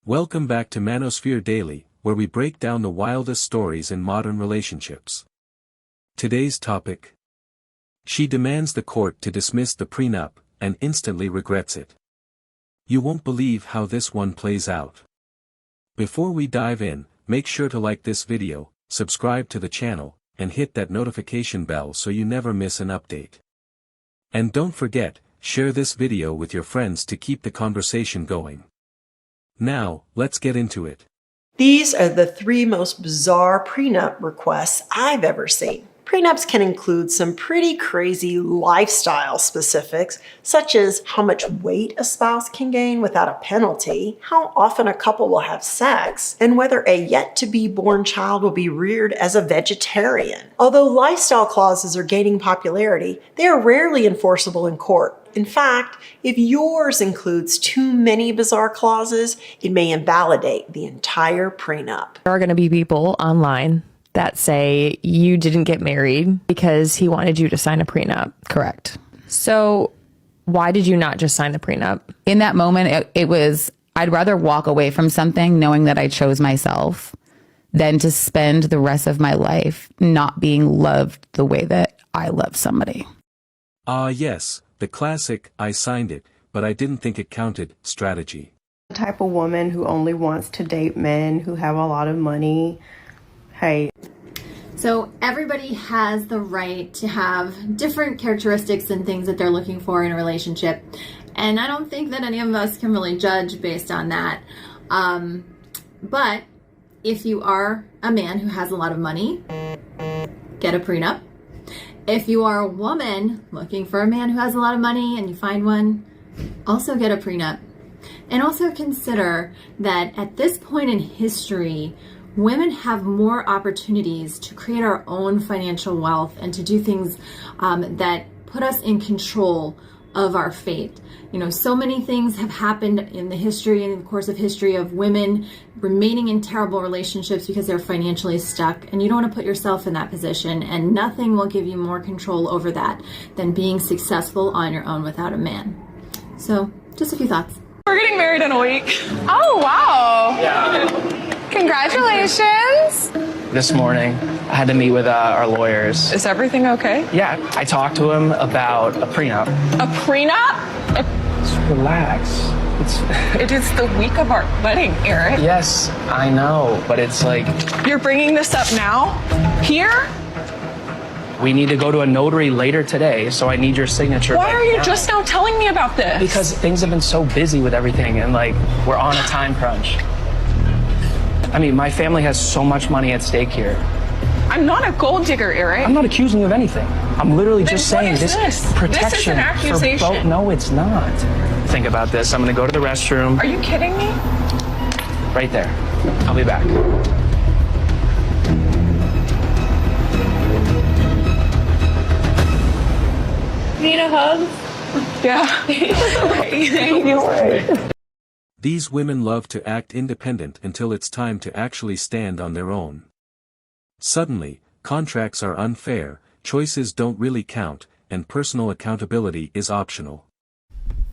Welcome back to Manosphere Daily, where we break down the wildest stories in modern relationships. Today's topic: she demands the court to dismiss the prenup, and instantly regrets it. You won't believe how this one plays out. Before we dive in, make sure to like this video, subscribe to the channel, and hit that notification bell so you never miss an update. And don't forget, share this video with your friends to keep the conversation going. Now, let's get into it. These are the 3 most bizarre prenup requests I've ever seen. Prenups can include some pretty crazy lifestyle specifics, such as how much weight a spouse can gain without a penalty, how often a couple will have sex, and whether a yet-to-be-born child will be reared as a vegetarian. Although lifestyle clauses are gaining popularity, they are rarely enforceable in court. In fact, if yours includes too many bizarre clauses, it may invalidate the entire prenup. There are going to be people online that say you didn't get married because he wanted you to sign a prenup. Correct. So why did you not just sign the prenup? In that moment, it was, I'd rather walk away from something knowing that I chose myself than to spend the rest of my life not being loved the way that I love somebody. Yes, the classic, I signed it, but I didn't think it counted, strategy. The type of woman who only wants to date men who have a lot of money. Hey. So everybody has the right to have different characteristics and things that they're looking for in a relationship. And I don't think that any of us can really judge based on that. But if you are a man who has a lot of money, get a prenup. If you are a woman looking for a man who has a lot of money and you find one, also get a prenup. And also consider that at this point in history, women have more opportunities to create our own financial wealth and to do things that put us in control of our fate. You know, so many things have happened in the history and in the course of history of women remaining in terrible relationships because they're financially stuck, and you don't want to put yourself in that position, and nothing will give you more control over that than being successful on your own without a man. So, just a few thoughts. We're getting married in a week. Oh, wow. Yeah. Congratulations. This morning, I had to meet with our lawyers. Is everything okay? Yeah, I talked to him about a prenup. A prenup? Just relax. It is the week of our wedding, Eric. Yes, I know, but it's like... You're bringing this up now? Here? We need to go to a notary later today, so I need your signature. Why are you just now telling me about this? Because things have been so busy with everything, and like, we're on a time crunch. I mean, my family has so much money at stake here. I'm not a gold digger, Eric. I'm not accusing you of anything. I'm literally just saying this protection. This is an accusation. For both. No, it's not. Think about this. I'm gonna go to the restroom. Are you kidding me? Right there. I'll be back. Need a hug? Yeah. Thank you. These women love to act independent until it's time to actually stand on their own. Suddenly, contracts are unfair, choices don't really count, and personal accountability is optional.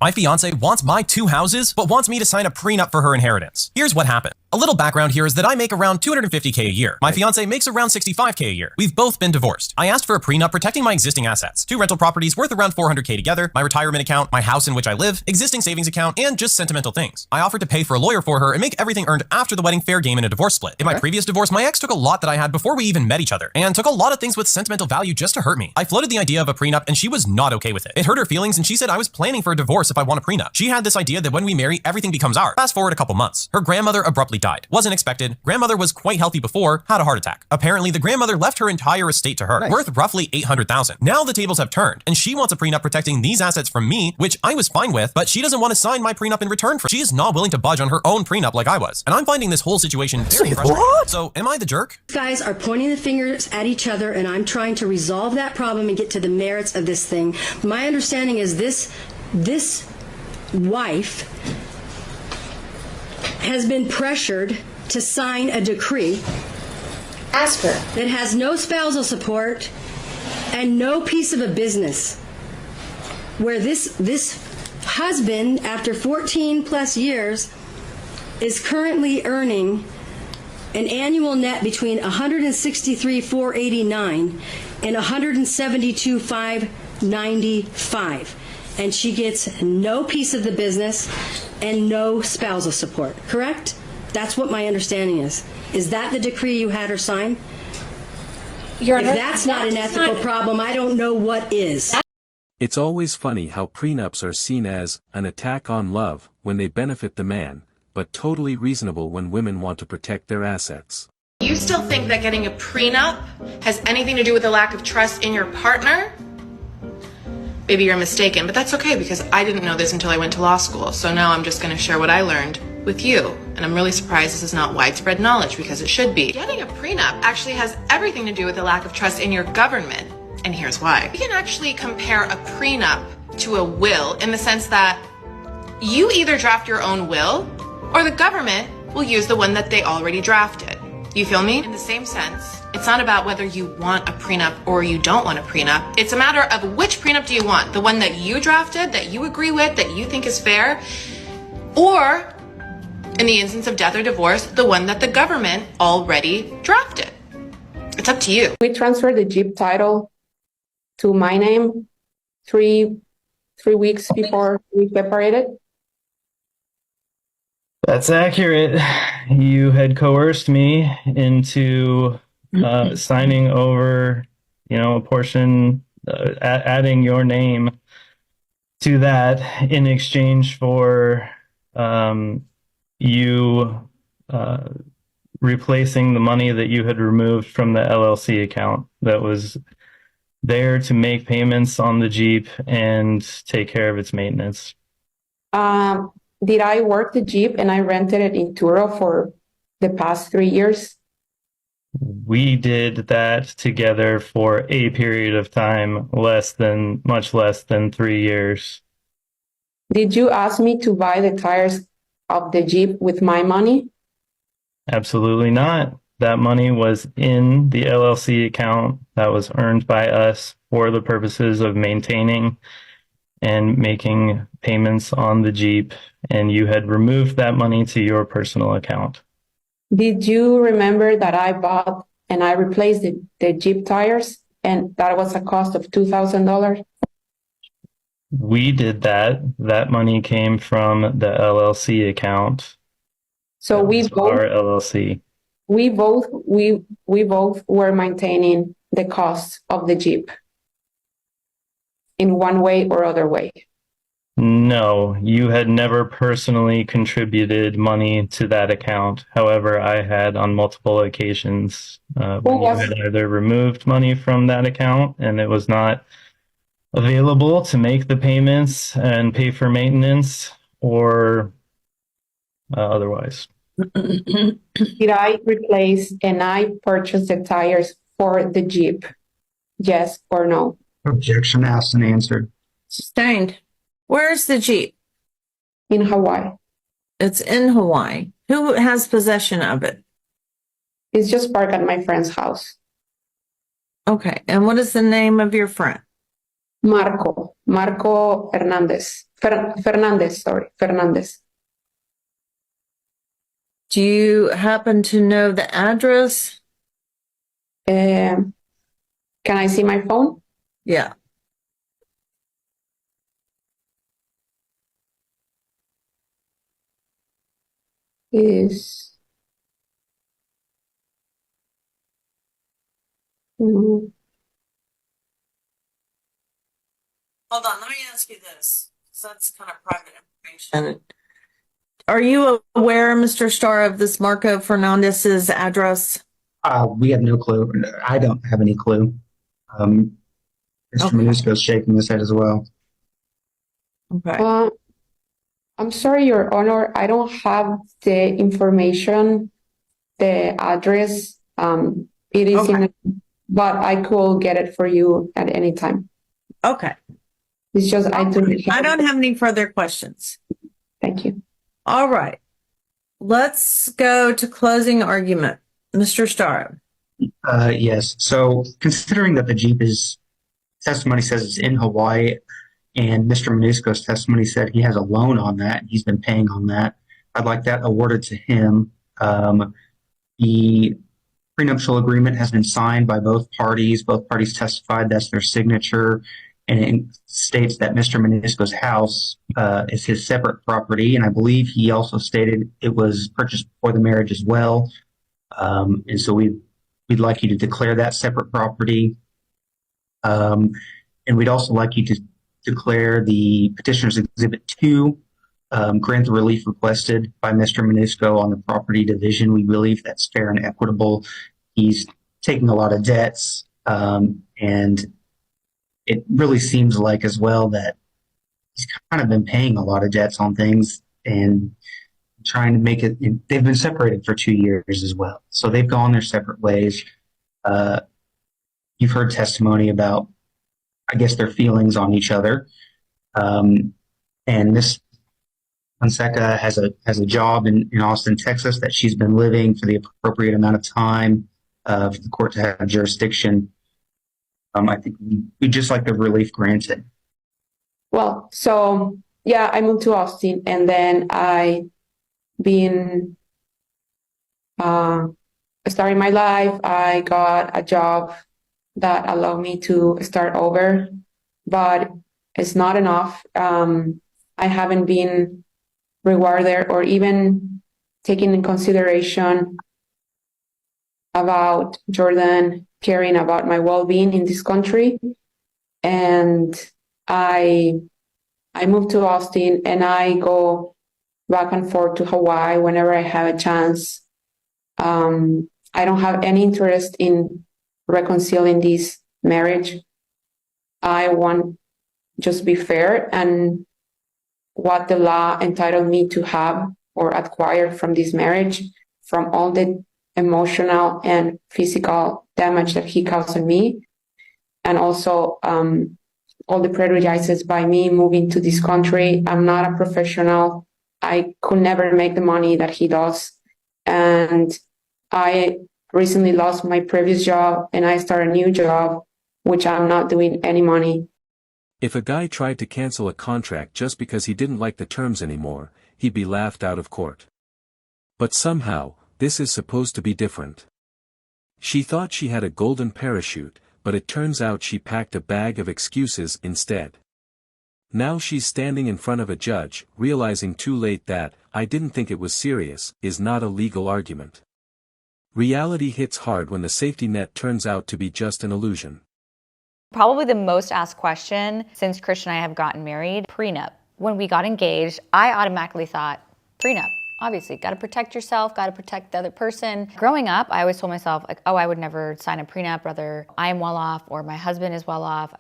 My fiance wants my 2 houses, but wants me to sign a prenup for her inheritance. Here's what happened. A little background here is that I make around $250K a year. My fiance makes around $65K a year. We've both been divorced. I asked for a prenup protecting my existing assets. 2 rental properties worth around $400K together, my retirement account, my house in which I live, existing savings account, and just sentimental things. I offered to pay for a lawyer for her and make everything earned after the wedding fair game in a divorce split. In my previous divorce, my ex took a lot that I had before we even met each other, and took a lot of things with sentimental value just to hurt me. I floated the idea of a prenup and she was not okay with it. It hurt her feelings and she said I was planning for a divorce if I want a prenup. She had this idea that when we marry, everything becomes ours. Fast forward a couple months. Her grandmother abruptly died. Wasn't expected. Grandmother was quite healthy before, had a heart attack. Apparently, the grandmother left her entire estate to her, worth roughly $800,000. Now the tables have turned, and she wants a prenup protecting these assets from me, which I was fine with, but she doesn't want to sign my prenup in return for. She is not willing to budge on her own prenup like I was, and I'm finding this whole situation very frustrating. So, am I the jerk? You guys are pointing the fingers at each other, and I'm trying to resolve that problem and get to the merits of this thing. My understanding is this wife has been pressured to sign a decree that has no spousal support and no piece of a business, where this husband, after 14 plus years, is currently earning an annual net between $163,489 and $172,595, and she gets no piece of the business and no spousal support, correct? That's what my understanding is. Is that the decree you had her sign? Your Honor, if that's not an ethical problem, I don't know what is. It's always funny how prenups are seen as an attack on love when they benefit the man, but totally reasonable when women want to protect their assets. You still think that getting a prenup has anything to do with the lack of trust in your partner? Maybe you're mistaken, but that's okay because I didn't know this until I went to law school, so now I'm just going to share what I learned with you. And I'm really surprised this is not widespread knowledge because it should be. Getting a prenup actually has everything to do with the lack of trust in your government, and here's why. We can actually compare a prenup to a will in the sense that you either draft your own will or the government will use the one that they already drafted. You feel me? In the same sense, it's not about whether you want a prenup or you don't want a prenup. It's a matter of which prenup do you want? The one that you drafted, that you agree with, that you think is fair, or in the instance of death or divorce, the one that the government already drafted. It's up to you. We transferred the Jeep title to my name 3 weeks before we separated. That's accurate. You had coerced me into signing over, a portion, adding your name to that in exchange for you replacing the money that you had removed from the LLC account that was there to make payments on the Jeep and take care of its maintenance. Did I work the Jeep and I rented it in Turo for the past 3 years? We did that together for a period of time, much less than 3 years. Did you ask me to buy the tires of the Jeep with my money? Absolutely not. That money was in the LLC account that was earned by us for the purposes of maintaining and making payments on the Jeep, and you had removed that money to your personal account. Did you remember that I bought and I replaced the Jeep tires, and that was a cost of $2,000? We did that. That money came from the LLC account. So our LLC. We both were maintaining the cost of the Jeep in one way or other way. No, you had never personally contributed money to that account. However, I had on multiple occasions when you had either removed money from that account and it was not available to make the payments and pay for maintenance, or otherwise. Did I replace and I purchased the tires for the Jeep? Yes or no? Objection asked and answered. Sustained. Where's the Jeep? In Hawaii. It's in Hawaii. Who has possession of it? It's just parked at my friend's house. Okay. And what is the name of your friend? Marco Hernandez. Fernandez. Do you happen to know the address? Can I see my phone? Yeah. Hold on, let me ask you this, because that's kind of private information. Are you aware, Mr. Starr, of this Marco Fernandez's address? We have no clue. I don't have any clue. Mr. Manosphere is shaking his head as well. Okay. I'm sorry, Your Honor. I don't have the information, the address. It is but I could get it for you at any time. Okay. It's just I don't have any further questions. Thank you. All right. Let's go to closing argument. Mr. Starr. Yes. So considering that the Jeep testimony says it's in Hawaii, and Mr. Manusco's testimony said he has a loan on that, he's been paying on that, I'd like that awarded to him. The prenuptial agreement has been signed by both parties. Both parties testified that's their signature, and it states that Mr. Manosphere's house is his separate property, and I believe he also stated it was purchased before the marriage as well. And so we'd like you to declare that separate property. And we'd also like you to declare the Petitioner's Exhibit 2, grant the relief requested by Mr. Manosphere on the property division. We believe that's fair and equitable. He's taking a lot of debts, and it really seems like as well that he's kind of been paying a lot of debts on things and trying to make it. They've been separated for 2 years as well, so they've gone their separate ways. You've heard testimony about, I guess, their feelings on each other, and Miss Fonseca has a job in Austin, Texas, that she's been living for the appropriate amount of time for the court to have jurisdiction. I think we just like the relief granted. Well, so yeah, I moved to Austin, and then I been starting my life. I got a job that allowed me to start over, but it's not enough. I haven't been rewarded or even taken in consideration about Jordan caring about my well-being in this country. And I moved to Austin, and I go back and forth to Hawaii whenever I have a chance. I don't have any interest in reconciling this marriage. I want just to be fair, and what the law entitled me to have or acquire from this marriage, from all the emotional and physical damage that he caused me, and also all the prejudices by me moving to this country. I'm not a professional. I could never make the money that he does. And I recently lost my previous job, and I started a new job, which I'm not doing any money. If a guy tried to cancel a contract just because he didn't like the terms anymore, he'd be laughed out of court. But somehow, this is supposed to be different. She thought she had a golden parachute, but it turns out she packed a bag of excuses instead. Now she's standing in front of a judge, realizing too late that, "I didn't think it was serious," is not a legal argument. Reality hits hard when the safety net turns out to be just an illusion. Probably the most asked question since Christian and I have gotten married, prenup. When we got engaged, I automatically thought, prenup. Obviously, got to protect yourself, got to protect the other person. Growing up, I always told myself, like, oh, I would never sign a prenup, whether I'm well off or my husband is well off.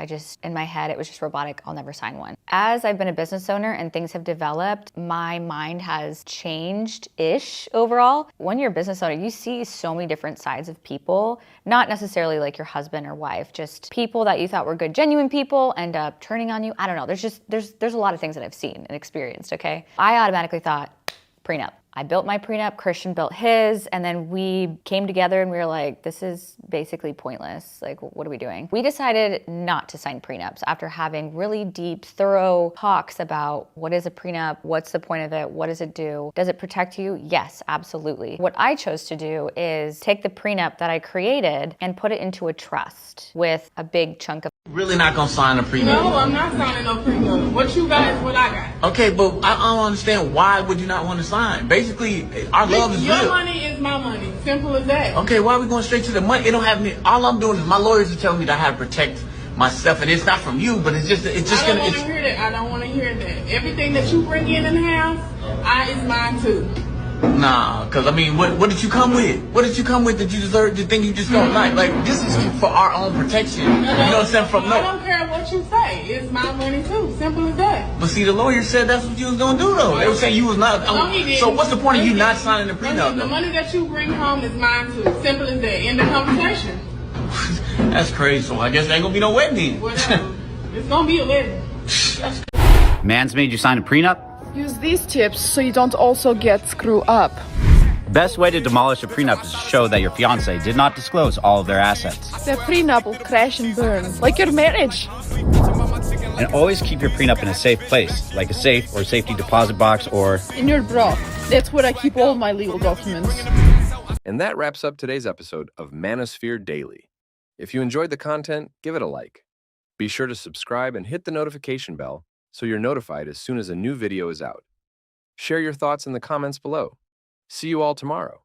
In my head, it was just robotic, I'll never sign one. As I've been a business owner and things have developed, my mind has changed-ish overall. When you're a business owner, you see so many different sides of people, not necessarily like your husband or wife, just people that you thought were good, genuine people end up turning on you. I don't know, there's a lot of things that I've seen and experienced, okay? I automatically thought, prenup. I built my prenup, Christian built his, and then we came together and we were like, this is basically pointless. Like, what are we doing? We decided not to sign prenups after having really deep, thorough talks about what is a prenup, what's the point of it, what does it do, does it protect you? Yes, absolutely. What I chose to do is take the prenup that I created and put it into a trust with a big chunk of Really not gonna sign a prenup? No, I'm not signing no prenup. What you got is what I got. Okay, but I don't understand, why would you not want to sign? Basically, our love is your real. money is my money. Simple as that. Okay, why are we going straight to the money? It don't have me. All I'm doing is my lawyers are telling me that I have to protect myself, and it's not from you, but it's just I don't want to hear that. I don't want to hear that. Everything that you bring in the house, is mine too. Nah, cause I mean, what did you come with? What did you come with that you deserve to think you just don't like? Like, this is for our own protection. You know what I'm saying? I don't care what you say. It's my money too. Simple as that. But see, the lawyer said that's what you was gonna do though. They were saying you was not. No, he didn't. So what's the point of you not signing the prenup? The money that you bring home is mine too. Simple as that. End of conversation. That's crazy. So I guess there ain't gonna be no wedding. Whatever. It's gonna be a wedding. Man's made you sign a prenup? Use these tips so you don't also get screwed up. Best way to demolish a prenup is to show that your fiancé did not disclose all of their assets. The prenup will crash and burn, like your marriage. And always keep your prenup in a safe place, like a safe or safety deposit box or In your bra. That's where I keep all my legal documents. And that wraps up today's episode of Manosphere Daily. If you enjoyed the content, give it a like. Be sure to subscribe and hit the notification bell so you're notified as soon as a new video is out. Share your thoughts in the comments below. See you all tomorrow.